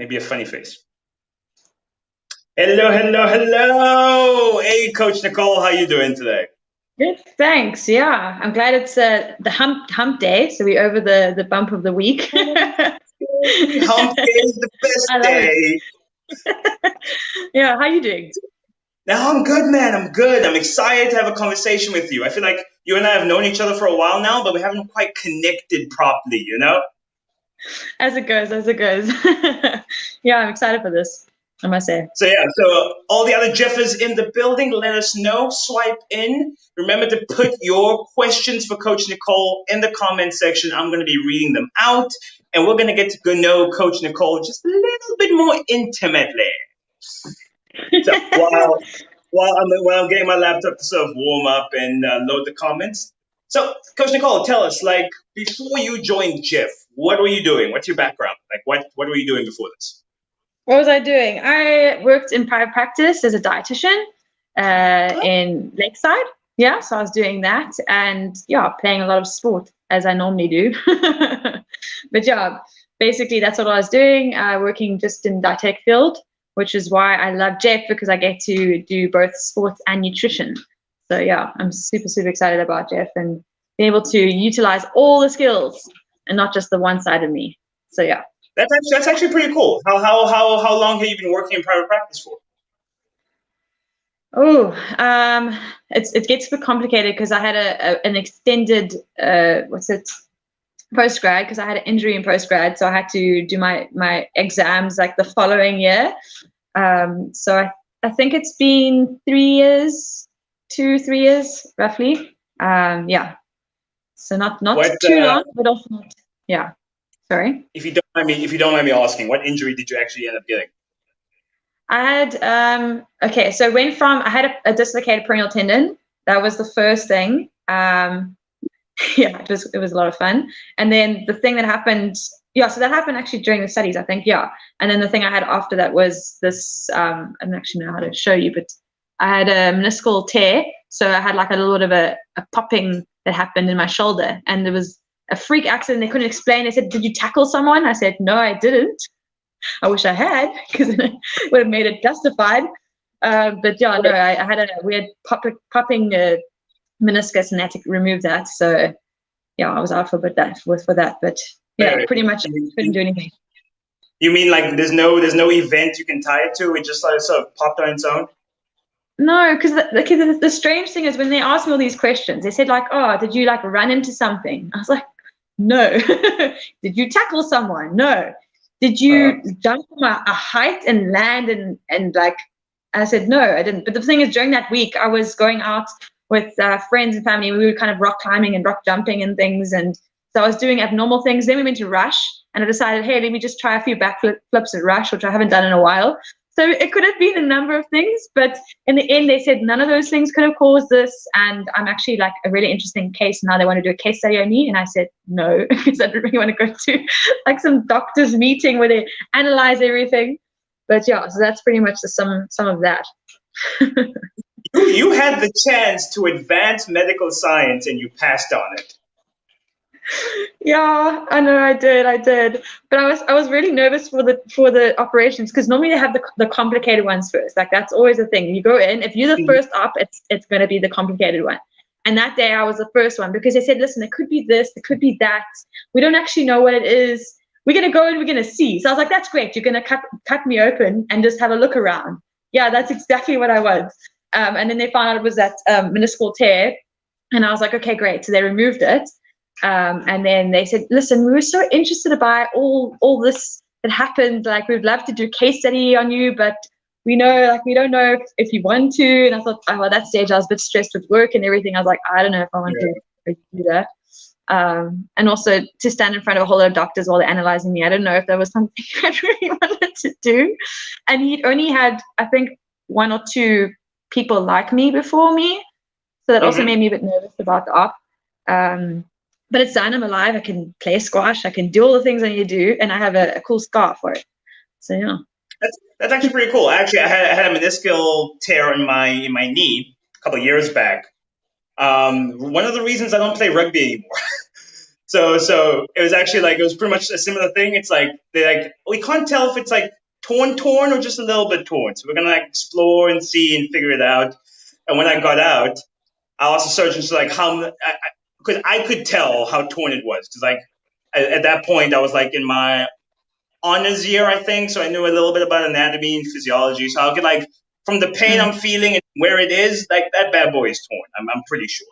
Maybe a funny face. Hello, hello, hello. Hey, Coach Nicole, how you doing today? Good, thanks. Yeah, I'm glad it's the hump day, so we're over the bump of the week. I Hump day is the best love it. day. Yeah, how you doing? Now I'm good, man. I'm good. I'm excited to have a conversation with you. I feel like you and I have known each other for a while now, but we haven't quite connected properly, you know? As it goes, as it goes. Yeah, I'm excited for this, I must say. So yeah, so all the other Jeffers in the building, let us know. Swipe in. Remember to put your questions for Coach Nicole in the comment section. I'm going to be reading them out, and we're going to get to know Coach Nicole just a little bit more intimately. So while I'm getting my laptop to sort of warm up and load the comments. So, Coach Nicole, tell us, like, before you joined Jeff, what were you doing? What's your background? Like, what were you doing before this? What was I doing? I worked in private practice as a dietitian in Lakeside. Yeah, so I was doing that and yeah, playing a lot of sport as I normally do. But yeah, basically that's what I was doing, working just in dietetic field, which is why I love Jeff because I get to do both sports and nutrition. So yeah, I'm super, super excited about Jeff and being able to utilize all the skills and not just the one side of me. So yeah. That's actually pretty cool. How long have you been working in private practice for? Oh, it gets a bit complicated because I had an extended post grad because I had an injury in post grad, so I had to do my exams like the following year. So I think it's been 3 years, 2 3 years roughly. Yeah, so not What too long, but also not. Yeah, sorry. if you don't mind me asking, what injury did you actually end up getting? I had okay, so it went from I had a dislocated peroneal tendon. That was the first thing. Yeah, it was a lot of fun. And then the thing that happened, yeah, so that happened actually during the studies, I think, yeah. And then the thing I had after that was this. I don't actually know how to show you, but I had a meniscal tear. So I had like a little bit of a popping that happened in my shoulder, and there was a freak accident. They couldn't explain. They said, "Did you tackle someone?" I said, "No, I didn't." I wish I had because it would have made it justified. But yeah, no, I had a weird popping meniscus and had to remove that. So yeah, I was out for that. But yeah, Wait, pretty much you, couldn't do anything. you mean like there's no event you can tie it to? It just sort of popped on its own? No, because the strange thing is when they asked me all these questions, they said like, "Oh, did you like run into something?" I was like, "No." Did you tackle someone? No. Did Uh-huh. you jump from a height and land and like I said, no, I didn't. But the thing is, during that week, I was going out with friends and family. We were kind of rock climbing and rock jumping and things. And so I was doing abnormal things. Then we went to Rush, and I decided, hey, let me just try a few backflips at Rush, which I haven't done in a while. So it could have been a number of things, but in the end, they said none of those things could have caused this. And I'm actually like a really interesting case now. They want to do a case study on me, and I said no because I didn't really want to go to like some doctor's meeting where they analyze everything. But yeah, so that's pretty much the some of that. You had the chance to advance medical science and you passed on it. Yeah, I know I did. But I was really nervous for the operations because normally they have the complicated ones first. Like that's always the thing. You go in, if you're the Mhm. first up, it's gonna be the complicated one. And that day I was the first one because they said, listen, it could be this, it could be that. We don't actually know what it is. We're gonna go and we're gonna see. So I was like, that's great. You're gonna cut me open and just have a look around. Yeah, that's exactly what I was. And then they found out it was that meniscal tear, and I was like, okay, great. So they removed it. And then they said, listen, we were so interested about all this that happened. Like, we'd love to do a case study on you, but we don't know if you want to. And I thought, oh, well, at that stage, I was a bit stressed with work and everything. I was like, I don't know if I want to do that. And also to stand in front of a whole lot of doctors while they're analyzing me. I don't know if that was something I really wanted to do. And he'd only had, I think, one or two people like me before me. So that also Mhm. made me a bit nervous about the op. Um, but it's done. I'm alive. I can play squash. I can do all the things I need to do, and I have a cool scar for it. So yeah. That's actually pretty cool. Actually, I had a meniscal tear in my knee a couple of years back. One of the reasons I don't play rugby anymore. So it was actually like, it was pretty much a similar thing. It's like, they're like, we can't tell if it's like torn or just a little bit torn. So we're gonna like explore and see and figure it out. And when I got out, I asked the surgeons like because I could tell how torn it was. Because like at that point I was like in my honors year, I think, so I knew a little bit about anatomy and physiology. So I could like, from the pain I'm feeling and where it is, like that bad boy is torn. I'm pretty sure.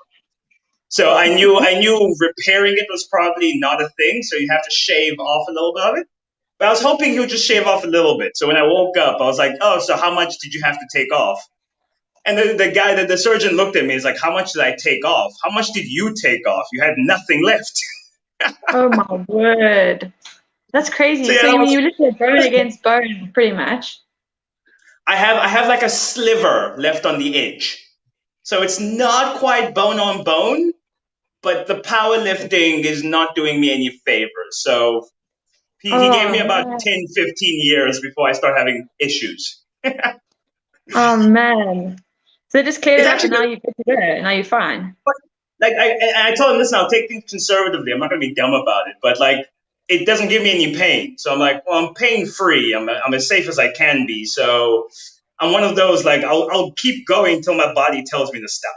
So I knew repairing it was probably not a thing. So you have to shave off a little bit of it. But I was hoping he would just shave off a little bit. So when I woke up, I was like, oh, so how much did you have to take off? And the guy, the surgeon looked at me. He's like, how much did I take off? How much did you take off? You had nothing left. Oh my word. That's crazy. So, yeah, So you mean you literally bone against bone, pretty much? I have like a sliver left on the edge. So it's not quite bone on bone, but the powerlifting is not doing me any favors. So he gave me Oh about man. 10, 15 years before I start having issues. Oh man. So they just cleared It's it up and actually now you're good to go. Now you're fine. like I told him, listen, I'll take things conservatively. I'm not gonna be dumb about it, but like it doesn't give me any pain. So I'm like, well, I'm pain free. I'm as safe as I can be. So I'm one of those like I'll keep going until my body tells me to stop.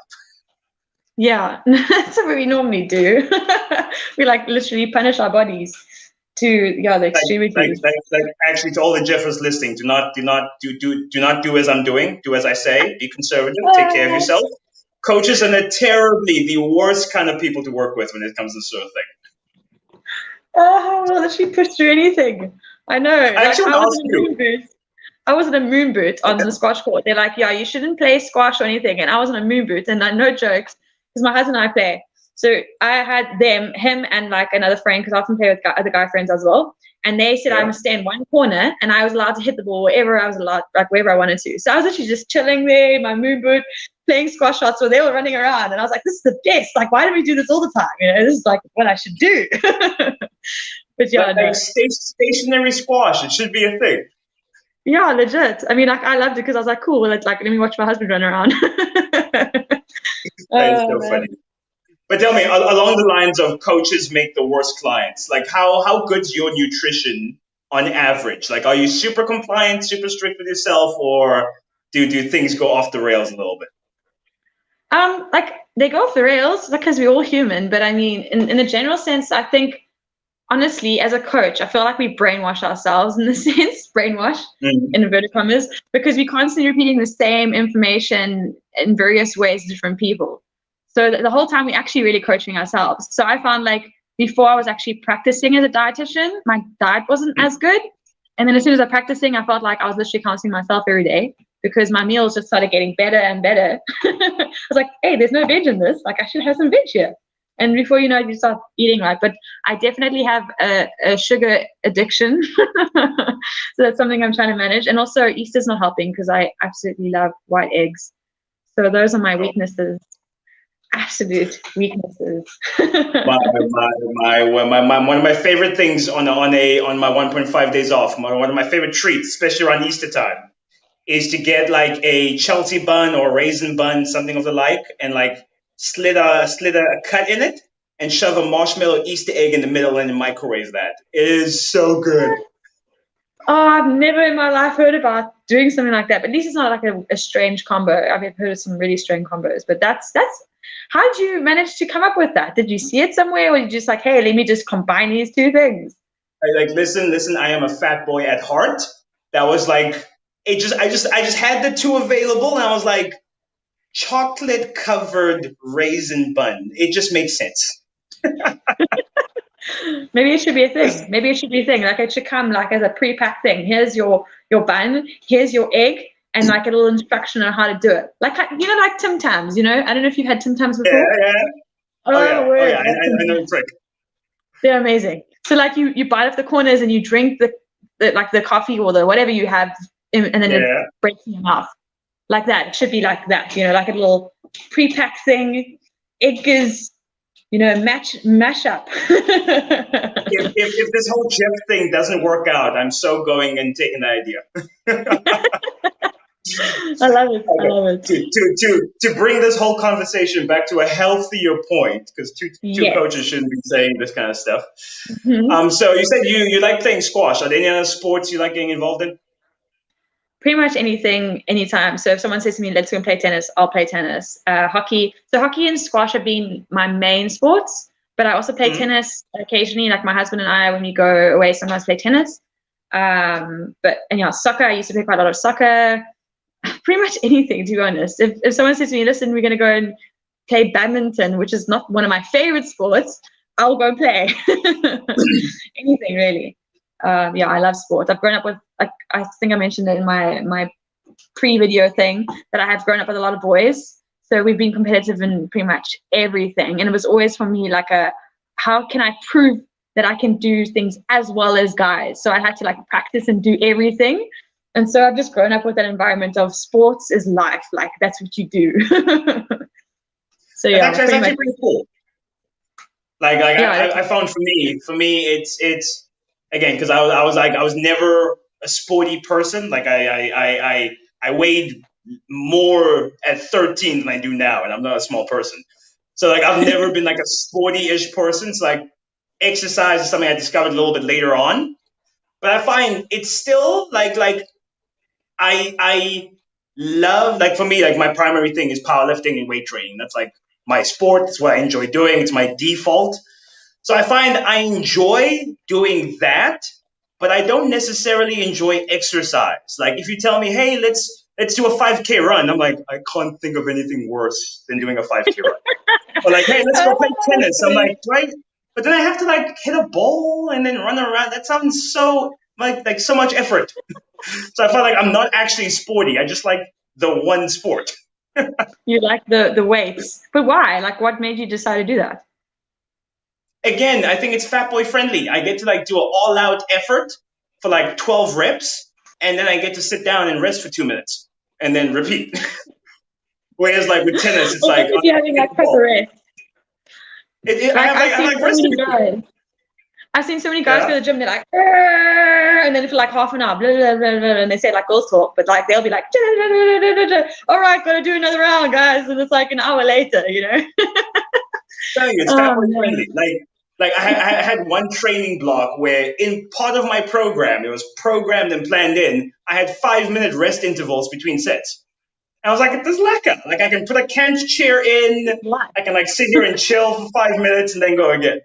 Yeah. That's what we normally do. We like literally punish our bodies to the Like, like, extremities. like, like actually to all the Jeffers listening, do not do as I'm doing. Do as I say. Be conservative. Take care of yourself. Coaches are terribly the worst kind of people to work with when it comes to this sort of thing. Oh, well, literally push through anything. I know. I Like actually I want to was ask in a you. moon boot. I was in a moon boot on Okay. the squash court. They're like, yeah, you shouldn't play squash or anything. And I was in a moon boot, and like, no jokes, because my husband and I play. So I had him, and like another friend, because I often play with other guy friends as well. And they said I Yeah. must stay in one corner, and I was allowed to hit the ball wherever I was allowed, like wherever I wanted to. So I was actually just chilling there, in my moon boot, playing squash shots, where they were running around, and I was like, this is the best. Like, why do we do this all the time? You know, this is like what I should do. But yeah, no. Like stationary squash. It should be a thing. Yeah, legit. I mean, like, I loved it because I was like, cool. Well, it's like, let me watch my husband run around. That is Oh so funny. man. But tell me, along the lines of coaches make the worst clients, like how good's your nutrition on average? Like, are you super compliant, super strict with yourself, or do things go off the rails a little bit? Like they go off the rails because we're all human. But I mean, in a general sense, I think honestly, as a coach, I feel like we brainwash ourselves in the sense, brainwash Mm. in inverted commas, because we're constantly repeating the same information in various ways to different people. So the whole time we're actually really coaching ourselves. So I found like before I was actually practicing as a dietitian, my diet wasn't as good. And then as soon as I practicing, I felt like I was literally counseling myself every day because my meals just started getting better and better. I was like, hey, there's no veg in this. Like I should have some veg here. And before you know it, you start eating right. But I definitely have a sugar addiction. So that's something I'm trying to manage. And also Easter's not helping because I absolutely love white eggs. So those are my Oh, weaknesses. Absolute weaknesses. one of my favorite things on my 1.5 days off, one of my favorite treats, especially around Easter time, is to get like a Chelsea bun or raisin bun, something of the like, and like slit a cut in it and shove a marshmallow Easter egg in the middle and then microwave that. It is so good. Oh, I've never in my life heard about doing something like that. But at least it's not like a strange combo. I've heard of some really strange combos. But that's how did you manage to come up with that? Did you see it somewhere, or you just like, hey, let me just combine these two things? Like listen, I am a fat boy at heart. That was like I just had the two available and I was like, chocolate covered raisin bun. It just makes sense. Maybe it should be a thing. Maybe it should be a thing. Like it should come like as a pre-packed thing. Here's your bun. Here's your egg, and like a little instruction on how to do it. Like like Tim Tams. You know, I don't know if you've had Tim Tams Yeah, before. yeah. Oh Oh my yeah, oh word, yeah. I know the trick. they're amazing. So like you bite off the corners and you drink the like the coffee or the whatever you have, and then it Yeah. breaks in your mouth like that. It should be like that. Like a little pre-packed thing. Egg is mash up. If this whole Jeff thing doesn't work out, I'm so going and taking the idea. I love it. I Okay. love it. To bring this whole conversation back to a healthier point, because two coaches Yes. shouldn't be saying this kind of stuff. Hmm. So you said you like playing squash. Are there any other sports you like getting involved in? Pretty much anything, anytime. So if someone says to me, let's go and play tennis, I'll play tennis. Hockey. So hockey and squash have been my main sports, but I also play Hmm. tennis occasionally. Like my husband and I, when we go away, sometimes play tennis. Soccer. I used to play quite a lot of soccer. Pretty much anything, to be honest. If someone says to me, listen, we're going to go and play badminton, which is not one of my favorite sports, I'll go play. Anything really. I love sports. I've grown up with, like, I think I mentioned it in my pre-video thing, that I have grown up with a lot of boys. So we've been competitive in pretty much everything. And it was always for me like how can I prove that I can do things as well as guys? So I had to like practice and do everything. And so I've just grown up with that environment of sports is life. Like that's what you do. So yeah, That's pretty actually much. pretty cool. Like Yeah. I found for me it's again because I was never a sporty person. Like I weighed more at 13 than I do now, and I'm not a small person. So like I've never been like a sporty-ish person. So like exercise is something I discovered a little bit later on. But I find it's still like I love, like for me, like my primary thing is powerlifting and weight training. That's like my sport. It's what I enjoy doing. It's my default. So I find I enjoy doing that, but I don't necessarily enjoy exercise. Like if you tell me, hey, let's do a 5K run, I'm like, I can't think of anything worse than doing a 5K run. Or like, hey, let's go play Oh, that's tennis. I'm funny. like, right? But then I have to like hit a ball and then run around. That sounds so like so much effort. So I felt like I'm not actually sporty. I just like the one sport. You like the weights, but why? Like, what made you decide to do that? Again, I think it's fat boy friendly. I get to like do an all out effort for like 12 reps, and then I get to sit down and rest for 2 minutes and then repeat. Whereas like with tennis, it's Well, like, good that you're having hit like the proper ball. rest. Like I have like So rest in many between. guys. I've seen so many guys go Yeah. to the gym. They're like, "Arr!" And then for like half an hour, blah, blah, blah, blah, and they say like girls talk, but like they'll be like, "Da, da, da, da, da, da. All right, gotta do another round, guys," and it's like an hour later, you know. Telling you, it's fat Oh boy man. friendly. Like I had one training block where in part of my program, it was programmed and planned in. I had 5 minute rest intervals between sets. And I was like, this is lekker. Like I can put a canch chair in. Life. I can like sit here and chill for 5 minutes and then go again.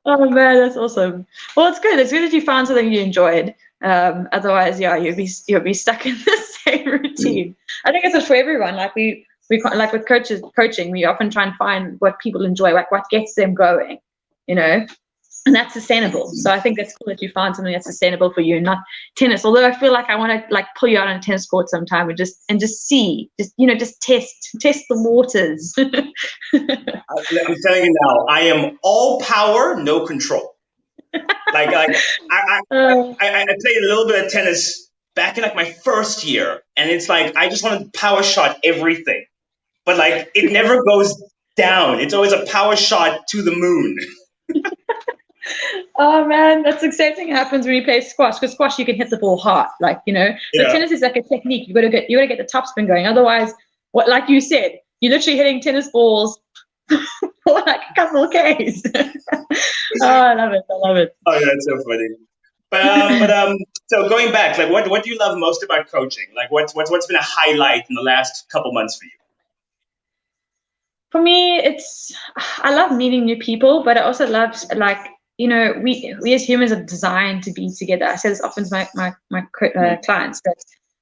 Oh man, that's awesome. Well, it's good. It's good that you found something you enjoyed. Otherwise, yeah, you'll be stuck in the same routine. I think it's for everyone. Like like with coaching, we often try and find what people enjoy, like what gets them going, you know, and that's sustainable. So I think that's cool that you found something that's sustainable for you, and not tennis. Although I feel like I want to like pull you out on a tennis court sometime and just see, just test the waters. I'm telling you now, I am all power, no control. Like Uh, I played a little bit of tennis back in like my first year, and it's like I just want to power shot everything, but like it never goes down. It's always a power shot to the moon. Oh man, that's the same thing happens when you play squash. Because squash, you can hit the ball hard, But Yeah. tennis is like a technique. You gotta get the topspin going. Otherwise, what like you said, you're literally hitting tennis balls for like a couple of Ks. Oh, I love it. I love it. Oh, yeah, that's so funny. So going back, like what do you love most about coaching? Like what's been a highlight in the last couple months for you? For me, I love meeting new people, but I also love like we as humans are designed to be together. I say this often to my clients, but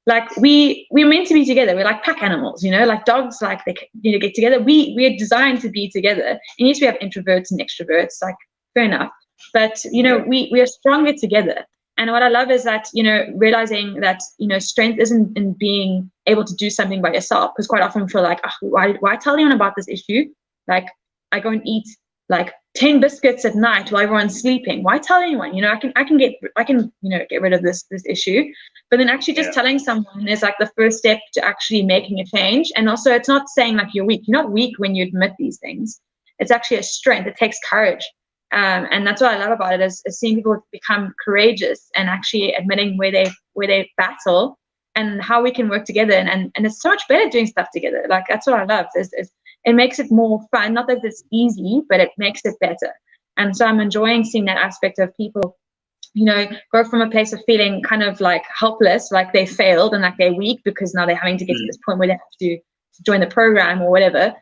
like we're meant to be together. We're like pack animals, like dogs, like they get together. We're designed to be together. And yes, we have introverts and extroverts, like fair enough, but Yeah. we are stronger together. And what I love is that, realizing that, strength isn't in being able to do something by yourself. Because quite often we feel like, oh, why tell anyone about this issue? Like, I go and eat like 10 biscuits at night while everyone's sleeping. Why tell anyone? I can get rid of this issue. But then actually just Yeah. telling someone is like the first step to actually making a change. And also it's not saying like you're weak. You're not weak when you admit these things. It's actually a strength. It takes courage. And that's what I love about it is seeing people become courageous and actually admitting where they battle. and how we can work together. And it's so much better doing stuff together. Like, that's what I love. It makes it more fun. Not that it's easy, but it makes it better. And so I'm enjoying seeing that aspect of people, go from a place of feeling kind of like helpless, like they failed and like they're weak because now they're having to get to this point where they have to join the program or whatever,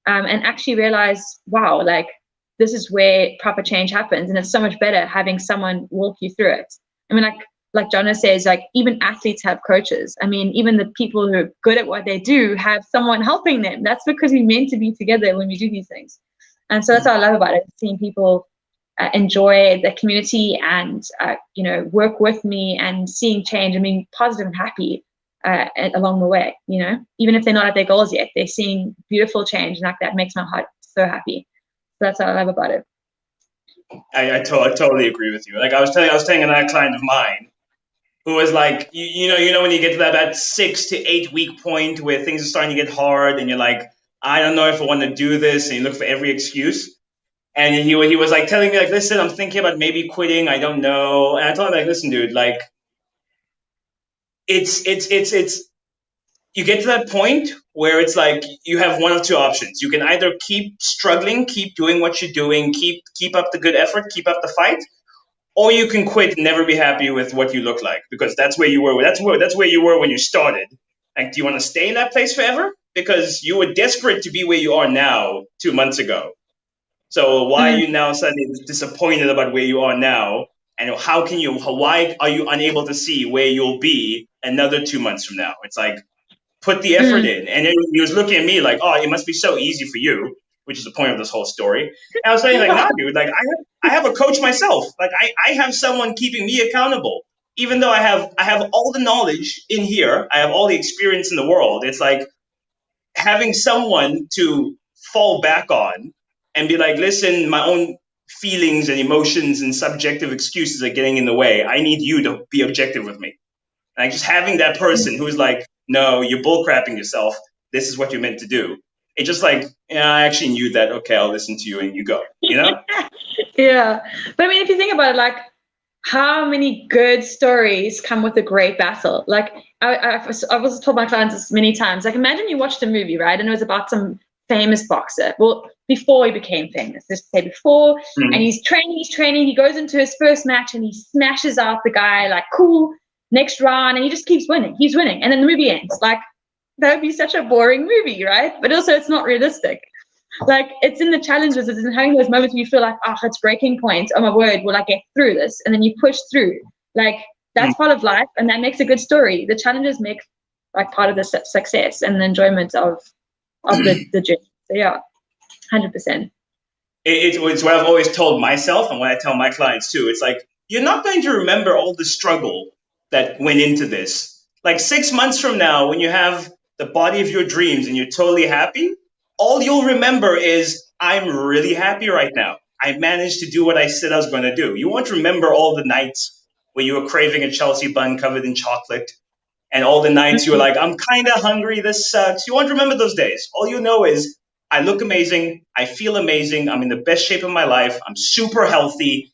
and actually realize, wow, like this is where proper change happens. And it's so much better having someone walk you through it. I mean, like Jonna says, like even athletes have coaches. I mean, even the people who are good at what they do have someone helping them. That's because we're meant to be together when we do these things. And so that's what I love about it, seeing people enjoy the community and, work with me and seeing change. I mean, positive and happy along the way, even if they're not at their goals yet, they're seeing beautiful change. And like that makes my heart so happy. So that's what I love about it. I totally agree with you. Like I was telling another client of mine who was like, you know, when you get to that 6 to 8 week point where things are starting to get hard and you're like, I don't know if I want to do this, and you look for every excuse. And he was like telling me like, listen, I'm thinking about maybe quitting. I don't know. And I told him like, listen, dude, like it's you get to that point where it's like you have one of two options. You can either keep struggling, keep doing what you're doing, keep up the good effort, keep up the fight, or you can quit and never be happy with what you look like, because that's where you were. That's where you were when you started. Like, do you want to stay in that place forever? Because you were desperate to be where you are now 2 months ago. So why are you now suddenly disappointed about where you are now? And why are you unable to see where you'll be another 2 months from now? It's like, put the effort in. And then he was looking at me like, oh, it must be so easy for you, which is the point of this whole story. And I was saying like, nah, dude, like I have a coach myself. Like I have someone keeping me accountable. Even though I have all the knowledge in here, I have all the experience in the world. It's like having someone to fall back on and be like, listen, my own feelings and emotions and subjective excuses are getting in the way. I need you to be objective with me. Like just having that person who's like, no, you're bullcrapping yourself. This is what you're meant to do. It's just like, yeah, I actually knew that. Okay, I'll listen to you, and you go, Yeah. But I mean, if you think about it, like how many good stories come with a great battle? Like I've also told my clients this many times, like imagine you watched a movie, right? And it was about some famous boxer. Well, before he became famous, let's say before, and he's training, he goes into his first match and he smashes out the guy, like cool, next round, and he just keeps winning. He's winning. And then the movie ends. Like, that would be such a boring movie, right? But also it's not realistic. Like, it's in the challenges, it's in having those moments where you feel like, oh, it's breaking point. Oh my word, will I get through this? And then you push through. Like, that's part of life, and that makes a good story. The challenges make like part of the success and the enjoyment of the journey. So yeah, 100%. It's what I've always told myself and what I tell my clients too. It's like, you're not going to remember all the struggle that went into this. Like 6 months from now, when you have the body of your dreams and you're totally happy, all you'll remember is, I'm really happy right now. I managed to do what I said I was going to do. You won't remember all the nights where you were craving a Chelsea bun covered in chocolate, and all the nights you were like, I'm kind of hungry, this sucks. You won't remember those days. All you know is, I look amazing, I feel amazing, I'm in the best shape of my life, I'm super healthy,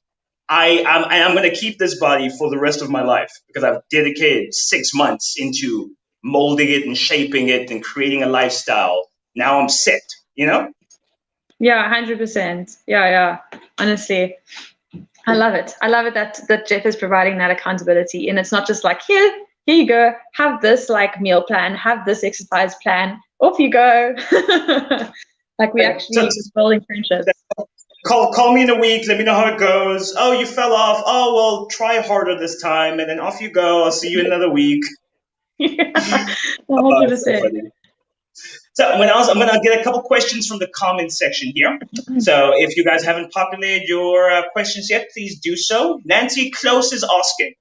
I'm going to keep this body for the rest of my life because I've dedicated 6 months into molding it and shaping it and creating a lifestyle. Now I'm set, Yeah, 100%. Yeah. Honestly, I love it. I love it that Jeff is providing that accountability, and it's not just like, here you go, have this like meal plan, have this exercise plan, off you go. Like we actually building friendships. Call me in a week, let me know how it goes. Oh, you fell off. Oh, well, try harder this time, and then off you go. I'll see you in another week. Yeah, 100%. So I'm going to get a couple questions from the comments section here. So if you guys haven't populated your questions yet, please do so. Nancy Close is asking,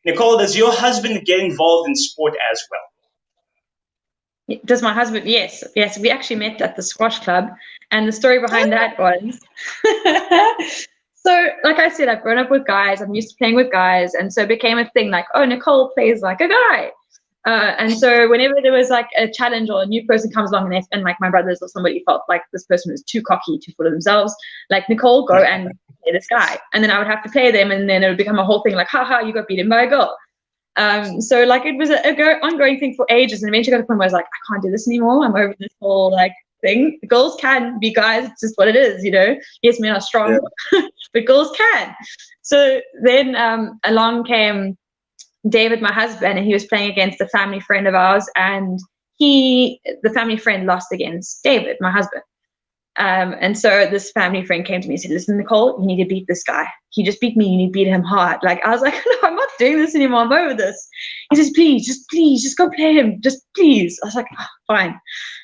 Nicole, does your husband get involved in sport as well? Does my husband? Yes. We actually met at the squash club, and the story behind that was, so like I said, I've grown up with guys. I'm used to playing with guys, and so it became a thing like, oh, Nicole plays like a guy. And so whenever there was like a challenge or a new person comes along and like my brothers or somebody felt like this person was too cocky, too full of themselves, like, Nicole, go and play this guy. And then I would have to play them, and then it would become a whole thing like, haha, you got beaten by a girl. So like it was ongoing thing for ages, and eventually got to the point where I was like, I can't do this anymore. I'm over this whole like thing. Girls can be guys. It's just what it is, you know. Yes, men are strong, but girls can. So then along came David, my husband, and he was playing against a family friend of ours, and the family friend lost against David, my husband. And so this family friend came to me and said, listen, Nicole, you need to beat this guy. He just beat me. You need to beat him hard. Like, I was like, no, I'm not doing this anymore. I'm over this. He says, please, just go play him. Just please. I was like, oh, fine.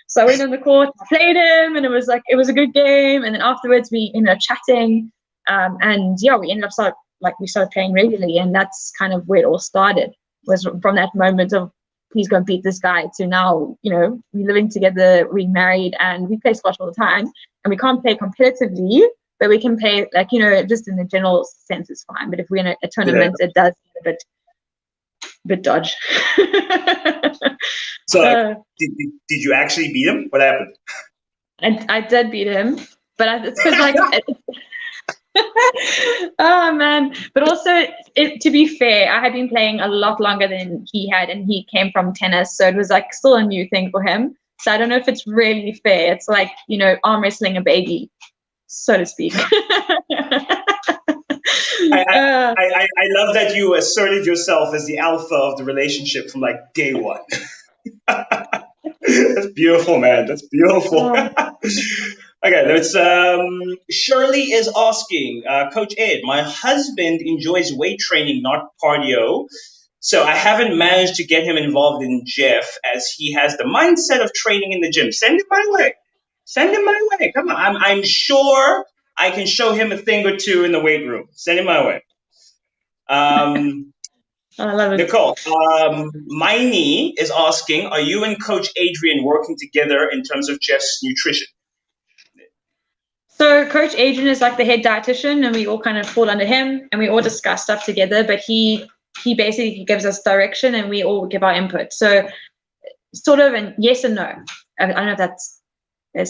So I went on the court, played him, and it was a good game. And then afterwards we ended up chatting. And yeah, we ended up we started playing regularly. And that's kind of where it all started, was from that moment of, he's going to beat this guy, to now, you know, we're living together, we're married, and we play squash all the time. And we can't play competitively, but we can play, like, you know, just in the general sense is fine. But if we're in a tournament, it does get a bit dodge. So did you actually beat him? What happened? I did beat him, but it's because like oh man. But also, to be fair, I had been playing a lot longer than he had, and he came from tennis, so it was like still a new thing for him. So I don't know if it's really fair. It's like, you know, arm wrestling a baby, so to speak. I love that you asserted yourself as the alpha of the relationship from like day one. That's beautiful, man. That's beautiful. Okay, let's. Shirley is asking, Coach Ed, my husband enjoys weight training, not cardio. So I haven't managed to get him involved in Jeff, as he has the mindset of training in the gym. Send him my way. Send him my way. Come on. I'm sure I can show him a thing or two in the weight room. Send him my way. I love it. Nicole, Miney is asking, are you and Coach Adrian working together in terms of Jeff's nutrition? So Coach Adrian is like the head dietitian, and we all kind of fall under him, and we all discuss stuff together, but he basically gives us direction and we all give our input. So sort of an yes and no. I don't know if that's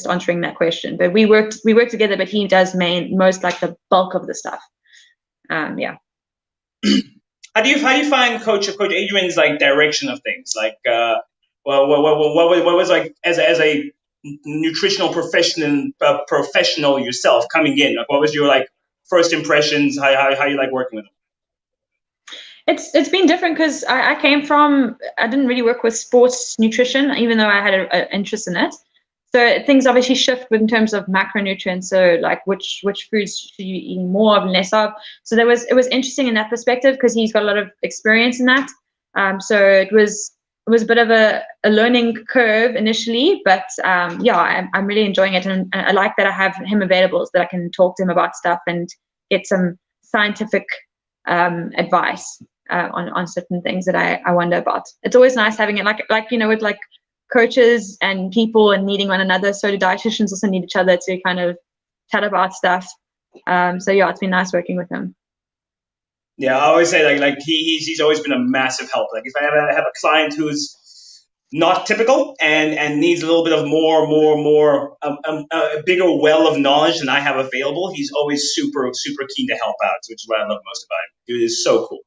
answering that question, but we work together, but he does most like the bulk of the stuff. Yeah. How do you find Coach Adrian's like direction of things? Like, what was like as a nutritional professional yourself coming in? Like, what was your like first impressions? How you like working with him? It's been different because I didn't really work with sports nutrition, even though I had an interest in it. So things obviously shift in terms of macronutrients. So like which foods should you eat more of and less of. So it was interesting in that perspective because he's got a lot of experience in that. So it was a bit of a learning curve initially, but yeah, I'm really enjoying it, and I like that I have him available so that I can talk to him about stuff and get some scientific advice on certain things that I wonder about. It's always nice having it like you know, with like coaches and people and needing one another. So do dietitians also need each other to kind of chat about stuff. So yeah, it's been nice working with him. Yeah, I always say like he's always been a massive help. Like if I ever have a client who's not typical and needs a little bit of more a bigger well of knowledge than I have available, he's always super keen to help out, which is what I love most about him. It is so cool.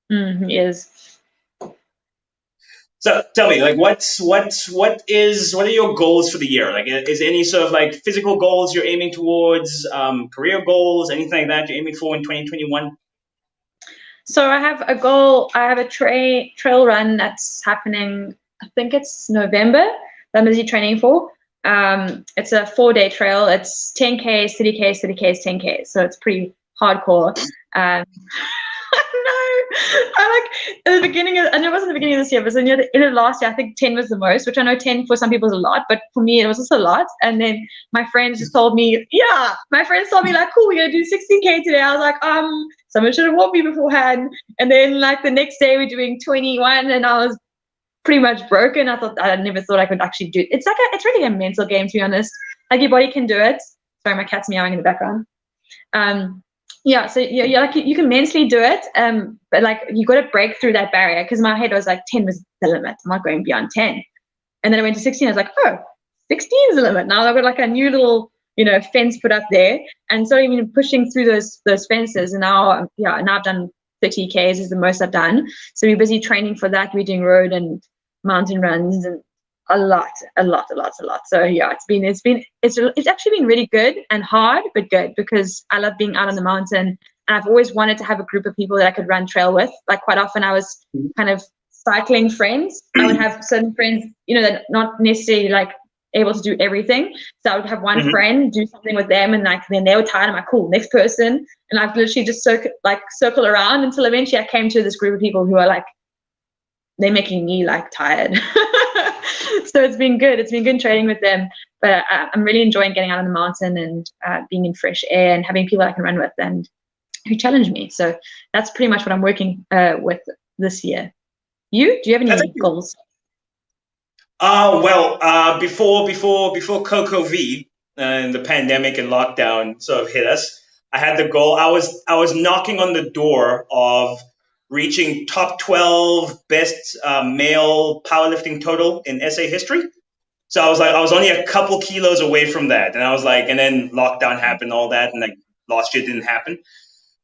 He is. So tell me, like, what are your goals for the year? Like, is any sort of like physical goals you're aiming towards, career goals, anything like that you're aiming for in 2021? So I have a goal. I have a trail run that's happening. I think it's November. That I'm busy training for. It's a 4-day trail. It's 10Ks, 30Ks, 30Ks, 10Ks. So it's pretty hardcore. I like at the beginning of, and it wasn't the beginning of this year, but it was near the end of last year. I think 10 was the most, which I know 10 for some people is a lot, but for me it was also a lot. And then my friends just told me, like, cool, we're gonna do 16K today. I was like, someone should have warned me beforehand. And then like the next day we're doing 21, and I was pretty much broken. I never thought I could actually do it. It's really a mental game, to be honest. Like your body can do it. Sorry, my cat's meowing in the background. Yeah, so you're like you can mentally do it, but like you got to break through that barrier. Because my head was like 10 was the limit. I'm not going beyond 10. And then I went to 16. I was like, oh, 16 is the limit. Now I've got like a new little fence put up there, and so even pushing through those fences. And now I've done 30 Ks is the most I've done. So we're busy training for that. We're doing road and mountain runs and a lot. So yeah, it's actually been really good and hard, but good, because I love being out on the mountain, and I've always wanted to have a group of people that I could run trail with. Like quite often I was kind of cycling friends. I would have certain friends, that not necessarily like able to do everything. So I would have one friend do something with them, and like then they were tired. I'm like, cool, next person. And I've literally just circle around until eventually I came to this group of people who are like, they're making me like tired. So it's been good. It's been good training with them. But I'm really enjoying getting out on the mountain and being in fresh air and having people I can run with and who challenge me. So that's pretty much what I'm working with this year. Do you have any goals? Before Coco V and the pandemic and lockdown sort of hit us, I had the goal. I was knocking on the door of reaching top 12 best male powerlifting total in SA history. So I was only a couple kilos away from that, and I was like, and then lockdown happened, all that, and like last year didn't happen.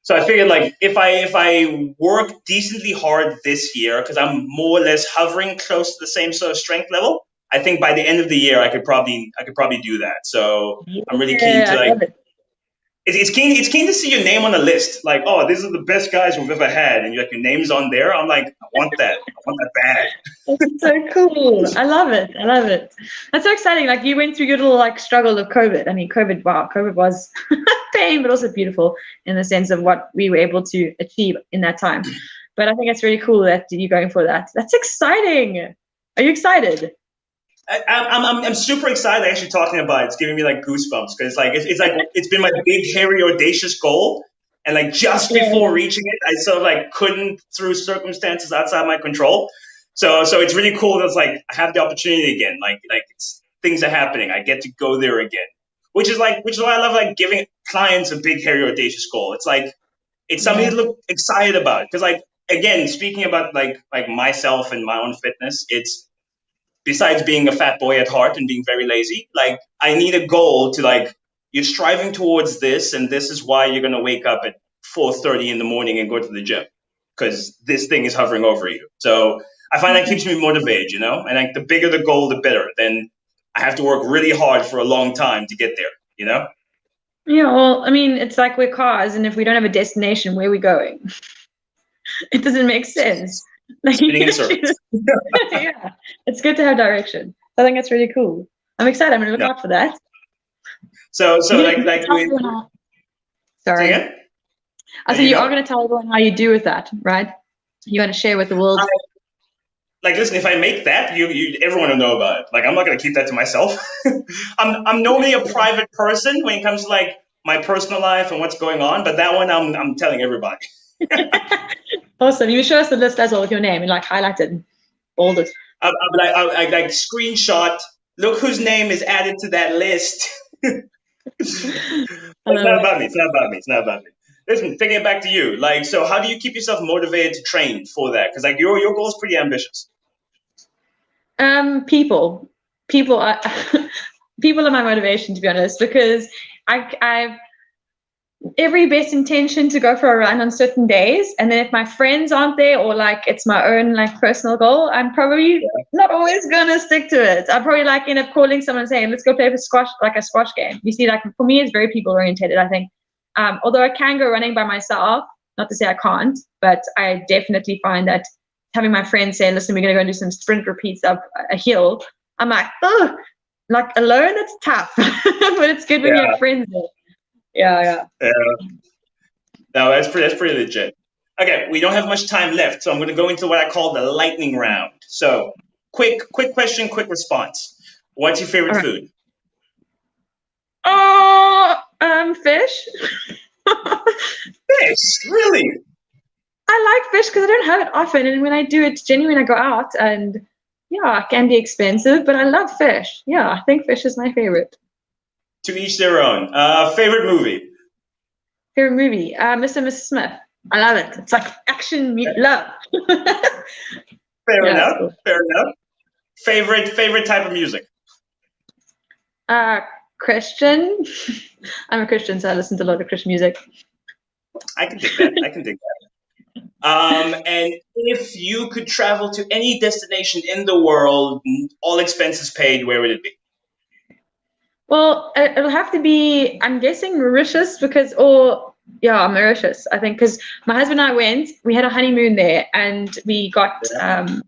So I figured like if I work decently hard this year, because I'm more or less hovering close to the same sort of strength level, I think by the end of the year I could probably do that. So I'm really keen to like. It's keen to see your name on the list. Like, oh, these are the best guys we've ever had, and your name's on there. I'm like, I want that bad. That's so cool. I love it. That's so exciting. Like you went through your little like struggle of COVID. I mean, COVID was pain, but also beautiful in the sense of what we were able to achieve in that time. But I think it's really cool that you're going for that. That's exciting. Are you excited? I'm super excited actually talking about it. It's giving me like goosebumps because it's been my big, hairy, audacious goal. And like just before reaching it, I sort of like couldn't through circumstances outside my control. So it's really cool that it's like I have the opportunity again. Like things are happening. I get to go there again. Which is why I love like giving clients a big, hairy, audacious goal. It's like it's something to look excited about. Because like again, speaking about like myself and my own fitness, it's besides being a fat boy at heart and being very lazy, like I need a goal to like, you're striving towards this, and this is why you're going to wake up at 4:30 in the morning and go to the gym, because this thing is hovering over you. So I find that keeps me motivated, and like the bigger the goal, the better. Then I have to work really hard for a long time to get there, Yeah, well, I mean, it's like we're cars, and if we don't have a destination, where are we going? It doesn't make sense. Like, spinning in circles. Yeah, it's good to have direction. I think that's really cool. I'm excited. I'm going to look out for that. So like sorry. I said you are going to tell everyone how you do with that, right? You want to share with the world. Like, listen, if I make that, everyone will know about it. Like, I'm not going to keep that to myself. I'm normally a private person when it comes to like my personal life and what's going on, but that one I'm telling everybody. Awesome. You show us the list as well with your name and like highlight it and bold it. I like screenshot. Look whose name is added to that list. It's not about me. It's not about me. Listen, taking it back to you. Like, so how do you keep yourself motivated to train for that? Because like your goal is pretty ambitious. People are people are my motivation, to be honest, because I've every best intention to go for a run on certain days, and then if my friends aren't there or like it's my own like personal goal, I'm probably not always gonna stick to it. I probably like end up calling someone and saying, let's go play for squash, like a squash game. You see, like for me it's very people oriented, I think. Although I can go running by myself, not to say I can't, but I definitely find that having my friends say, listen, we're gonna go and do some sprint repeats up a hill, I'm like, oh, like alone it's tough. But it's good when you have friends there. Yeah. No, that's pretty legit. Okay, we don't have much time left, so I'm going to go into what I call the lightning round. So, quick question, quick response. What's your favorite food? Fish. Fish, really? I like fish because I don't have it often, and when I do, it's genuine. I go out, and it can be expensive, but I love fish. Yeah, I think fish is my favorite. To each their own. Favorite movie? Favorite movie? Mr. and Mrs. Smith. I love it. It's like action, love. Fair enough. Cool. Fair enough. Favorite type of music? Christian. I'm a Christian, so I listen to a lot of Christian music. I can dig that. And if you could travel to any destination in the world, all expenses paid, where would it be? Well, it'll have to be, I'm guessing Mauritius or yeah, Mauritius, I think, because my husband and I went, we had a honeymoon there and we got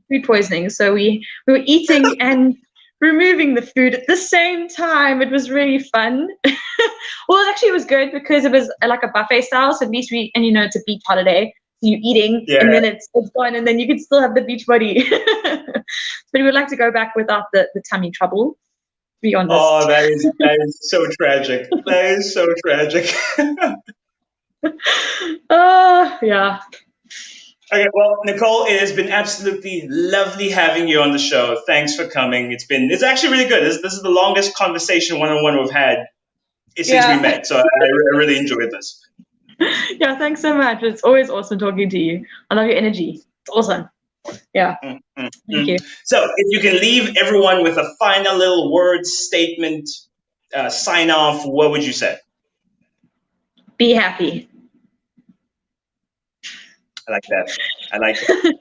food poisoning. So we were eating and removing the food at the same time. It was really fun. Well, actually, it was good because it was like a buffet style. So at least and it's a beach holiday. So you're eating Yeah. and then it's gone and then you can still have the beach body. But we would like to go back without the tummy trouble. Be honest. Oh, that is so tragic. That is so tragic. Oh, yeah. Okay, well, Nicole, it has been absolutely lovely having you on the show. Thanks for coming. It's actually really good. This is the longest conversation one-on-one we've had since we met. So I really enjoyed this. Yeah, thanks so much. It's always awesome talking to you. I love your energy. It's awesome. Yeah. Thank you. So if you can leave everyone with a final little word statement, sign off, what would you say? Be happy. I like that. I like it.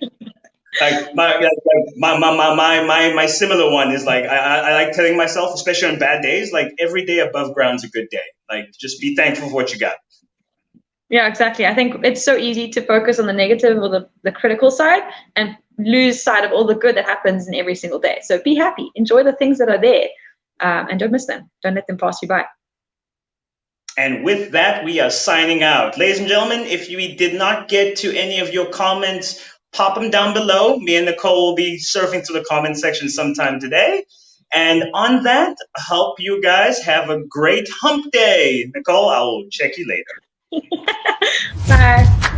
Like my similar one is like I like telling myself, especially on bad days, like every day above ground's a good day. Like just be thankful for what you got. Yeah, exactly. I think it's so easy to focus on the negative or the critical side and lose sight of all the good that happens in every single day. So be happy, enjoy the things that are there, and don't miss them. Don't let them pass you by. And with that, we are signing out. Ladies and gentlemen, if you did not get to any of your comments, pop them down below. Me and Nicole will be surfing through the comment section sometime today. And on that, hope you guys have a great hump day. Nicole, I will check you later. Bye.